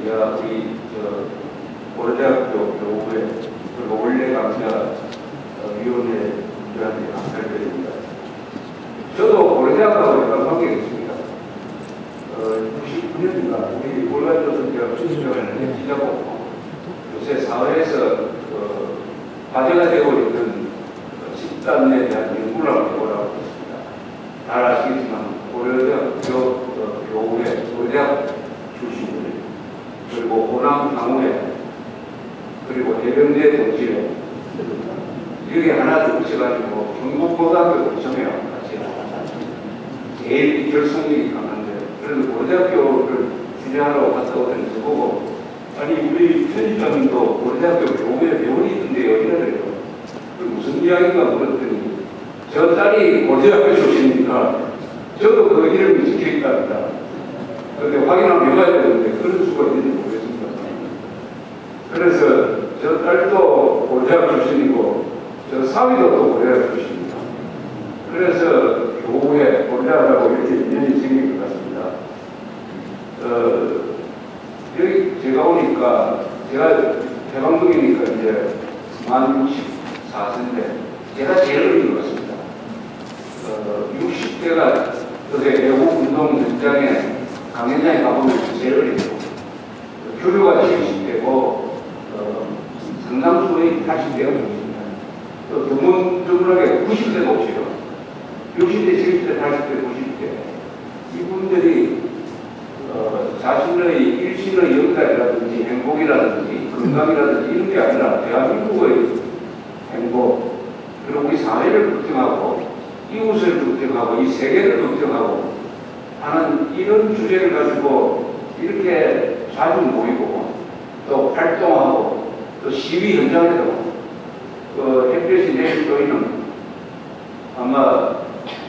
제가 우리 고려대학교 교우회 그리고 원래 강좌 위원회 분들한테 감사를 드립니다. 저도 고려대학하고 약간 관계가 있습니다. 69년인가 우리 골간조선 대학 주식회원을 지자고 요새 사회에서 화제가 되고 있는 집단에 대한 연구를 하고 있습니다. 잘 아시겠지만 고려대학 교우회, 고려대학 출신들, 그리고 호남 강우회, 그리고 해병대 동지회, 여기 하나 붙여가지고 경북고등학교 붙여매요. 같이 제일 결속력이 강한데, 그래서 고려대학교를 취재하러 갔다 오더니 저보고, 아니 우리 편집장님도 고려대학교 교우회 배원이 있던데요 이래요. 무슨 이야기인가 물었더니 저 딸이 고려대학교 출신이니까 저도 그 이름이 적혀있답니다. 그런데 확인하면 해봐야 되는데 그런 수가 있는지 모르겠습니다. 그래서 저 딸도 고려대학 출신이고 저 사위도 또 고려대학 출신입니다. 그래서 교우회 고려대학하고 이렇게 인연이 생긴 것 같습니다. 여기 제가 오니까 제가 대방동이니까 이제 만 64세인데 제가 제일 어린 것 같습니다. 60대가 그게 애국운동 현장에 강연장에 가보면 제일 어리죠. 교류가 70대고 상당수의 80대가 넘습니다. 또 드문하게 90대도 없어요. 60대, 70대, 80대, 90대 이분들이 자신의 일신의 영달이라든지 행복이라든지 건강이라든지 이런 게 아니라 대한민국의 행복 그리고 우리 사회를 걱정하고 이웃을 걱정하고 이 세계를 걱정하고 하는 이런 주제를 가지고 이렇게 자주 모이고 또 활동하고 또 시위 현장에서 햇볕이 내일 쏘이는 아마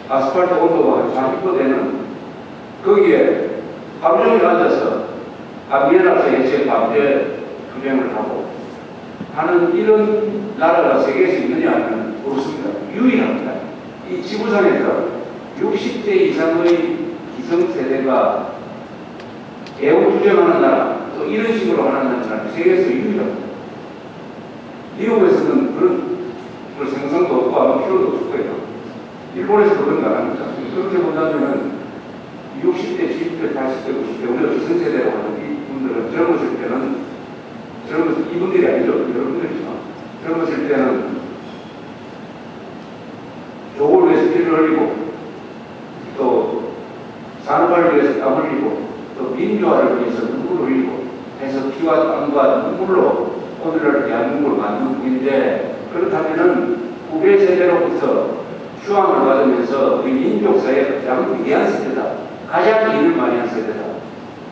아스팔트 온도가 40도 되는 거기에 하루 종일 앉아서 밤에라서 예체 밤새 투쟁을 하고 하는 이런 나라가 세계에서 있느냐 하면 없습니다. 유일합니다. 이 지구상에서 60대 이상의 기성세대가 애국투쟁하는 나라, 또 이런 식으로 하는 나라, 세계에서 유일합니다. 미국에서는 그런 생성도 없고 아마 필요도 없을 거예요. 일본에서도 그런 거 안 합니다. 그렇게 본다면은 60대, 70대, 80대, 90대, 우리가 기성세대라고 하는 이분들은 젊었을 때는 이분들이 아니죠. 여러분들이지만 젊었을 때는 조국을 위해서 피를 흘리고 또 산업화를 위해서 땀 흘리고 또 민주화를 위해서 눈물을 흘리고 해서 피와 땀과 눈물로 오늘날 대한민국을 만든 분인데 그렇다면은 후배 세대로부터 휴황을 받으면서 우리 민족사회의 가장 위대한 세대다. 가장 일을 많이 한 세대다.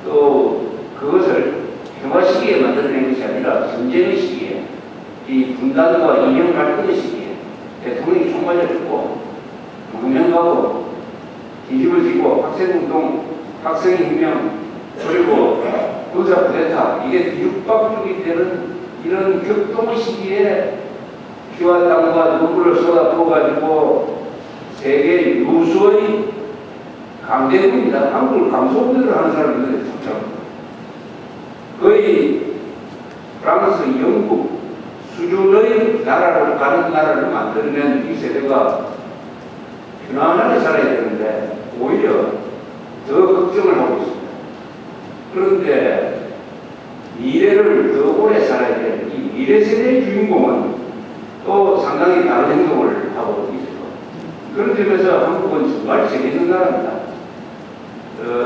또 그것을 평화 시기에 만들어낸 것이 아니라 전쟁의 시기에 이 분단과 이념 갈등의 시기에 대통령이 총 맞아주고 망명하고 뒤집어지고 학생운동, 학생혁명 그리고 군사 쿠데타 이게 뒤죽박죽이 되는 이런 격동의 시기에 피와 땀과 눈물을 쏟아부어가지고 세계 유수의 강대국입니다. 한국을 감소운동을 하는 사람들이 참 거의 프랑스, 영국 수준의 나라로 가는 나라를 만들어낸 이 세대가 편안하게 살아야 되는데 오히려 더 걱정을 하고 있습니다. 그런데 미래를 더 오래 살아야 될 이 미래 세대의 주인공은 또 상당히 다른 행동을 하고 있어요. 그런 점에서 한국은 정말 재미있는 나라입니다.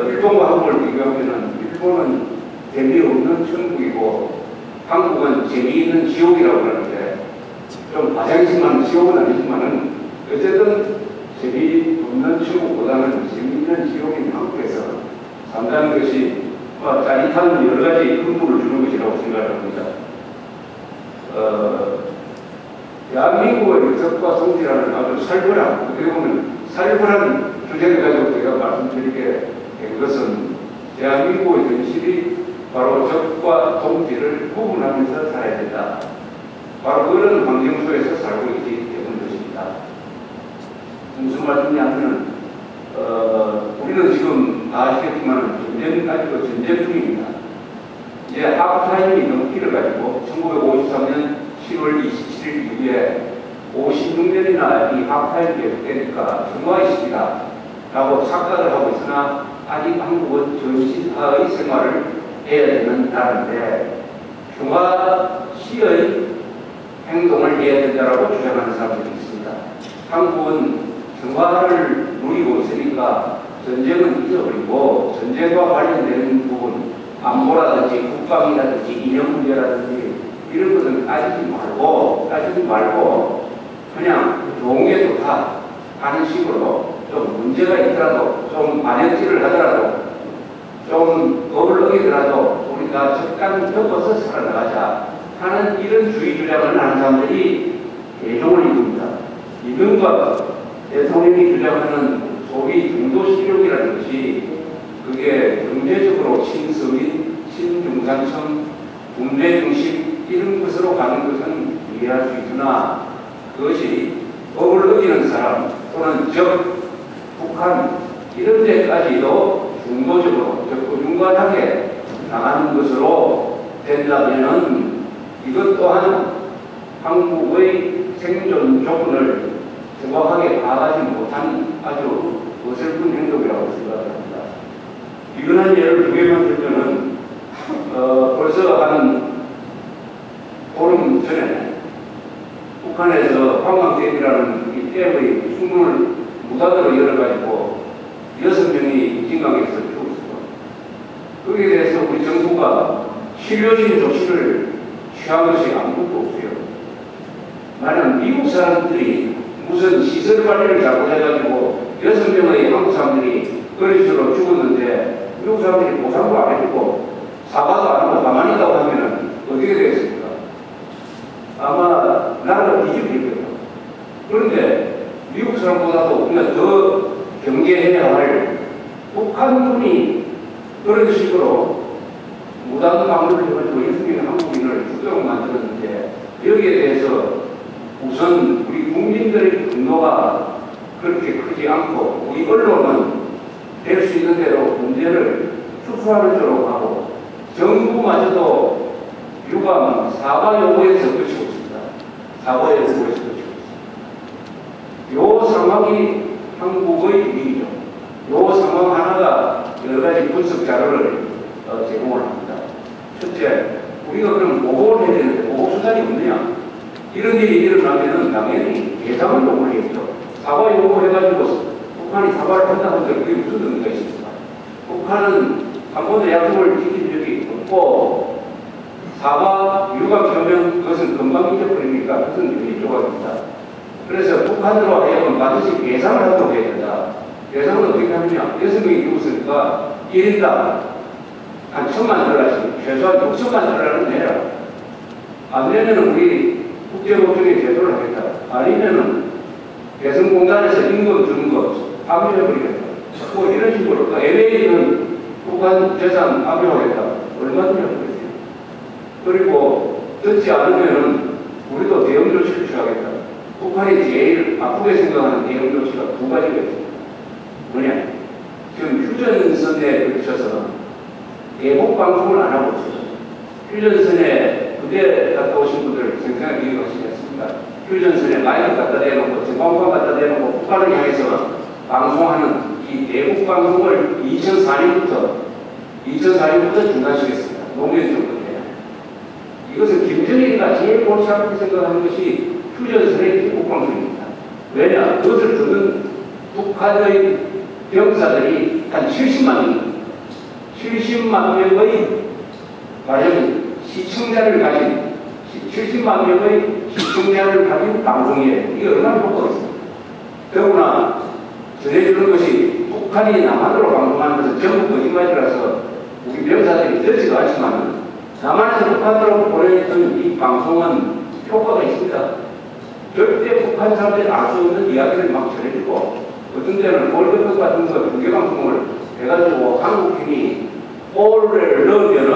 일본과 한국을 비교하면 일본은 재미없는 천국이고 한국은 재미있는 지옥이라고 하는데 좀 과장이지만 지옥은 아니지만은 어쨌든 재미없는 천국보다는 재미있는 지옥인 한국에서 산다는 것이 짜릿한 여러 가지 흥분을 주는 것이라고 생각합니다. 대한민국의 적과 성질하는 아주 살벌한, 어떻게 보면 살벌한 주제를 가지고 제가 말씀드리게 된 것은 대한민국의 현실이 바로 적과 동지를 구분하면서 살아야 된다. 바로 그런 환경 속에서 살고 있기 때문입니다. 무슨 말씀이냐면 우리는 지금 다 아시겠지만 아직도 전쟁 중입니다. 이제 하프타임이 넘기를 가지고 1953년 10월 27일 이후에 56년이나 이 하프타임이 계속되니까 평화의 시기다 라고 착각을 하고 있으나 아직 한국은 전시화의 생활을 해야 되는 나라인데 평화 시의 행동을 해야 된다고 주장하는 사람들이 있습니다. 한국은 평화를 누리고 있으니까 전쟁은 잊어버리고 전쟁과 관련된 부분, 안보라든지 국방이라든지 이념 문제라든지 이런 것은 따지지 말고 그냥 좋은 게 좋다 하는 식으로 좀 문제가 있더라도 좀 만역질을 하더라도 좀 법을 어기더라도 우리가 적당히 덮어서 살아나가자 하는 이런 주의 주장을 하는 사람들이 대종을 이룹니다. 이른바 대통령이 주장하는 소위 중도실력이라는 것이 그게 경제적으로 친서민, 친중산층, 국내중심 이런 것으로 가는 것은 이해할 수 있으나 그것이 법을 어기는 사람 또는 적, 북한 이런 데까지도 중도적으로 적고중간하게 나가는 것으로 된다면은 이것 또한 한국의 생존 조건을 정확하게 파악하지 못한 아주 어설픈 행동이라고 생각합니다. 이근한 예를 두 개만 들면은 벌써 한 보름 전에 북한에서 황강댐이라는 이 댐의 숨을 무단으로 열어가지고 6명이 진강에서 죽었습니다. 거기에 대해서 우리 정부가 실효적인 조치를 취한 것이 아무것도 없어요. 나는 미국 사람들이 무슨 시설 관리를 잘못해가지고 6명의 한국 사람들이 그런 식으로 죽었는데 미국 사람들이 보상도 안 해주고 사과도 안 하고 가만히 있다고 하면은 어떻게 되겠습니까? 아마 나라가 뒤집힐 거예요. 그런데 미국 사람보다도 우리가 더 경계해야 할 북한군이 그런 식으로 무단 방문을 해가지고 6명의 한국인을 죽도록 만들었는데 여기에 대해서 우선 우리 국민들의 분노가 그렇게 크지 않고 우리 언론은 될 수 있는 대로 문제를 축소하는 쪽으로 가고 정부마저도 유감 사과 요구에서 그치고 있습니다. 사과 요구에서 그치고 있습니다. 요 상황이 한국의 위기죠. 요 상황 하나가 여러 가지 분석 자료를 제공을 합니다. 첫째, 우리가 그럼 보고를 해야 되는데 보고 수단이 없느냐? 이런 일이 일어나면은 당연히 예상을 요구해야죠. 사과 요구해가지고 북한이 사과를 한다는 데 그게 무슨 의미가 있습니까? 북한은 한 번도 약속을 지킨 적이 없고 사과 유감 표명 그것은 금방 잊어버리니까 무슨 의미 조각입니다. 그래서 북한으로 하여금 반드시 예상을 하도록 해야 된다. 예상은 어떻게 하느냐? 6명이 죽었으니까 1인당 한 1,000만 $씩 최소한 6,000만 $는 내라. 안 내면은 우리 국제법정에 제소를 하겠다. 아니면은 대성공단에서 임금 주는 거 압류해버리겠다. 뭐 이런 식으로 LA는 북한 재산 압류하겠다. 얼마든지 하겠어요. 그리고 듣지 않으면은 우리도 대응 조치를 취하겠다. 북한이 제일 아프게 생각하는 대응 조치가 두 가지가 있습니다. 뭐냐? 지금 휴전선에 걸쳐서 대북 방송을 안 하고 있어요. 휴전선에 부대 갔다 오신 분들 생생하게 기억하시겠습니까? 휴전선에 마이크 갖다 대놓고 전광판 갖다 대놓고 북한을 향해서 방송하는 이 대북 방송을 2004년부터 중단시켰습니다. 노무현 정부 때. 이것은 김정일이가 제일 골치 아프게 생각하는 것이 휴전선의 대북 방송입니다. 왜냐? 그것을 듣는 북한의 병사들이 한 70만 명의 가령 시청자를 가진 70만 명의 시청자를 가진 방송이에요. 이게 얼마나 효과가 있습니까? 더구나 전해주는 것이 북한이 남한으로 방송하는 것은 전부 거짓말이라서 우리 병사들이 듣지도 않지만 남한에서 북한으로 보내던 이 방송은 효과가 있습니다. 절대 북한 사람들이 알 수 없는 이야기를 막 전해주고 어떤 데는 월드컵 같은 거 중계방송을 해가지고 한국 팀이 골을 넣으면은